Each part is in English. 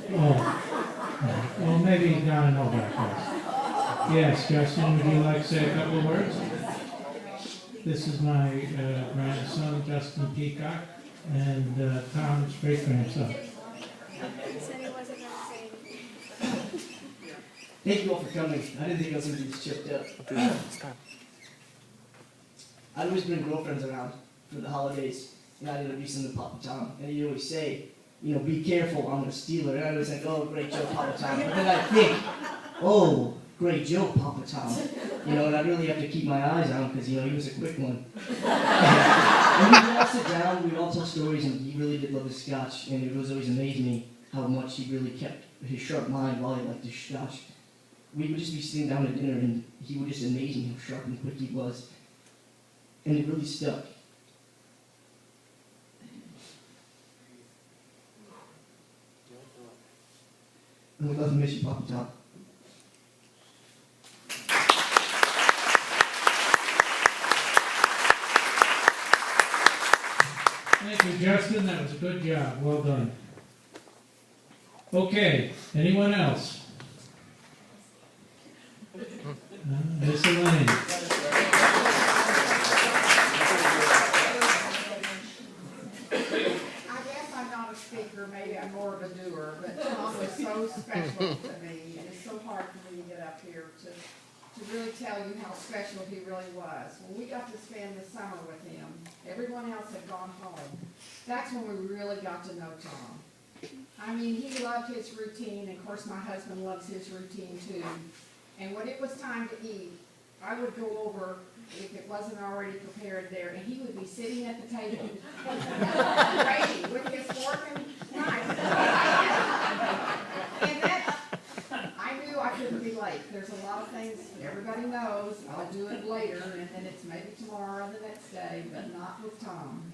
Oh, well, maybe down in Oak Park. Yes, Justin, would you like to say a couple of words? This is my grandson, Justin Peacock, and Tom's great-grandson. Thank you all for coming. I didn't think I was going to be this chipped up. I'd always bring girlfriends around for the holidays, and I'd introduce them to Papa Tom. And he'd always say, you know, be careful, I'm going to steal her. And I was like, oh, great joke, Papa Tom. But then I'd think, oh, great joke, Papa Tom. You know, and I really have to keep my eyes on him because, you know, he was a quick one. And we'd all sit down, we'd all tell stories, and he really did love his scotch. And it was always amazed me how much he really kept his sharp mind while he liked his scotch. We would just be sitting down at dinner, and he would just amaze me how sharp and quick he was. And it really stuck. And we love and miss you, Papa Tom. Thank you, Justin. That was a good job. Well done. Okay, anyone else? Miss Elaine. Speaker, maybe I'm more of a doer, but Tom was so special to me, and it's so hard for me to get up here to really tell you how special he really was. When we got to spend the summer with him, everyone else had gone home. That's when we really got to know Tom. I mean, he loved his routine, and of course my husband loves his routine too. And when it was time to eat, I would go over, if it wasn't already prepared there, and he would be sitting at the table, waiting with his fork and knife. And that, I knew I couldn't be late. There's a lot of things everybody knows. I'll do it later, and then it's maybe tomorrow or the next day, but not with Tom.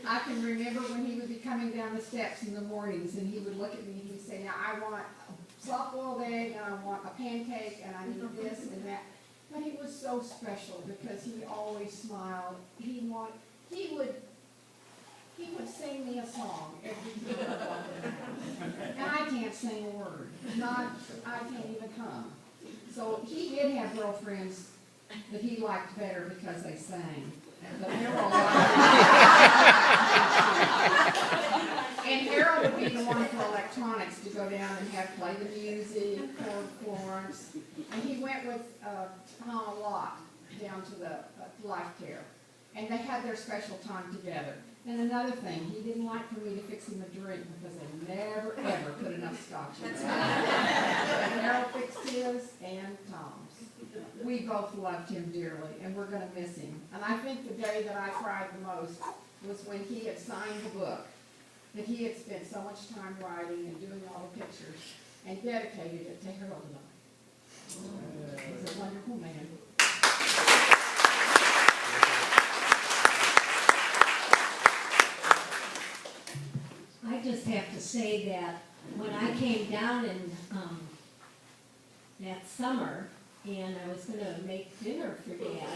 I can remember when he would be coming down the steps in the mornings, and he would look at me and he'd say, now I want a soft-boiled egg, and I want a pancake, and I need this and that. But he was so special because he always smiled. He would sing me a song every time I walked in the house. And I can't sing a word. I can't even hum. So he did have girlfriends that he liked better because they sang. But Harold and Harold would be the one for electronics to go down and have play the music for Florence. And he went with Tom a lot down to the life care. And they had their special time together. And another thing, he didn't like for me to fix him a drink because they never, ever put enough scotch in it. And Harold fixed his and Tom's. We both loved him dearly, and we're going to miss him. And I think the day that I cried the most was when he had signed the book that he had spent so much time writing and doing all the pictures and dedicated it to Harold and I. He's a wonderful man. I just have to say that when I came down in that summer, and I was going to make dinner for Dad,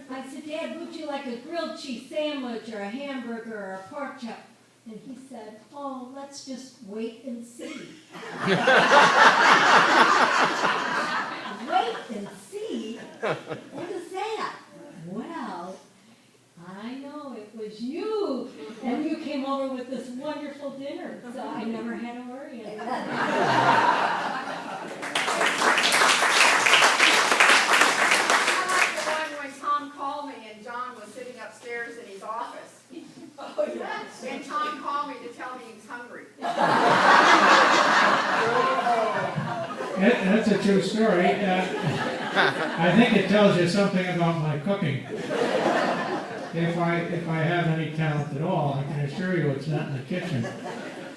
I said, Dad, would you like a grilled cheese sandwich or a hamburger or a pork chop? And he said, oh, let's just wait and see. Wait and see? What is that? Well, I know it was you, and you came over with this wonderful dinner, so I never had to worry about it. Upstairs in his office. Oh, yes. And Tom called me to tell me he was hungry. That's a true story. I think it tells you something about my cooking. If I have any talent at all, I can assure you it's not in the kitchen.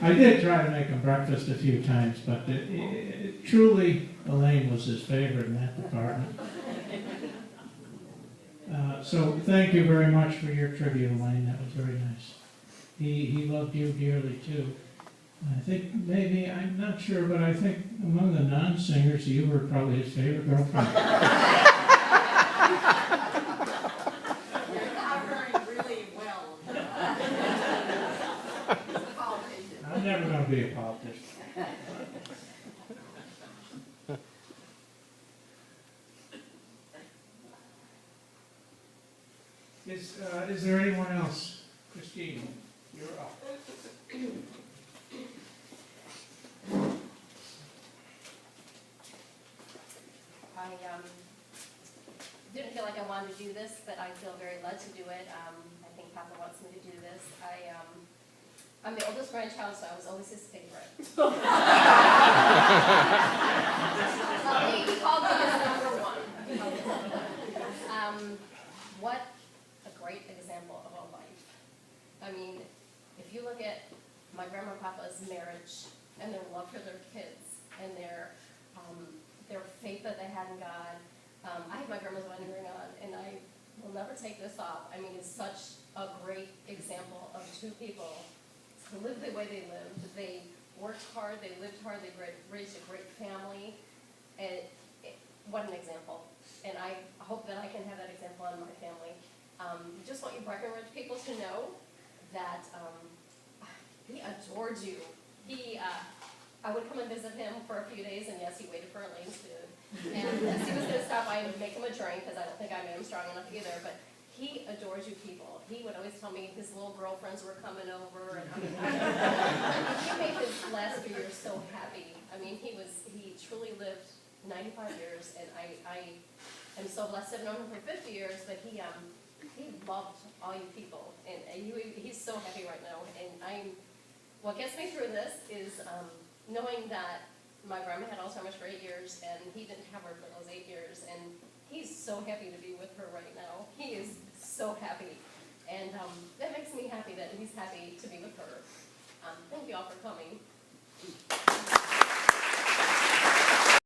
I did try to make him breakfast a few times, but truly Elaine was his favorite in that department. So thank you very much for your tribute, Elaine. That was very nice. He loved you dearly, too. I think maybe, I'm not sure, but I think among the non-singers, you were probably his favorite girlfriend. You're covering really well. He's a politician. I'm never gonna be a politician. Is there anyone else? Christine, you're up. I didn't feel like I wanted to do this, but I feel very led to do it. I think Papa wants me to do this. I'm the oldest grandchild, so I was always his favorite. He called me his number one. What a great example of a life. I mean, if you look at my grandma and Papa's marriage and their love for their kids and their faith that they had in God. I had my grandma's wedding ring on, and I will never take this off. I mean, it's such a great example of two people to live the way they lived. They worked hard, they lived hard, they raised a great family. And what an example. And I hope that I can have that example in my family. Just want you Breckenridge people to know that he adored you. I would come and visit him for a few days, and yes, he waited for Elaine's food. And yes, he was going to stop by and make him a drink, because I don't think I made him strong enough either, but he adores you people. He would always tell me his little girlfriends were coming over, and he made his last few years so happy. I mean, he truly lived 95 years, and I am so blessed to have known him for 50 years, but he loved all you people, and he's so happy right now, and what gets me through this is knowing that my grandma had Alzheimer's for 8 years, and he didn't have her for those 8 years, and he's so happy to be with her right now. He is so happy, and that makes me happy that he's happy to be with her. Thank you all for coming.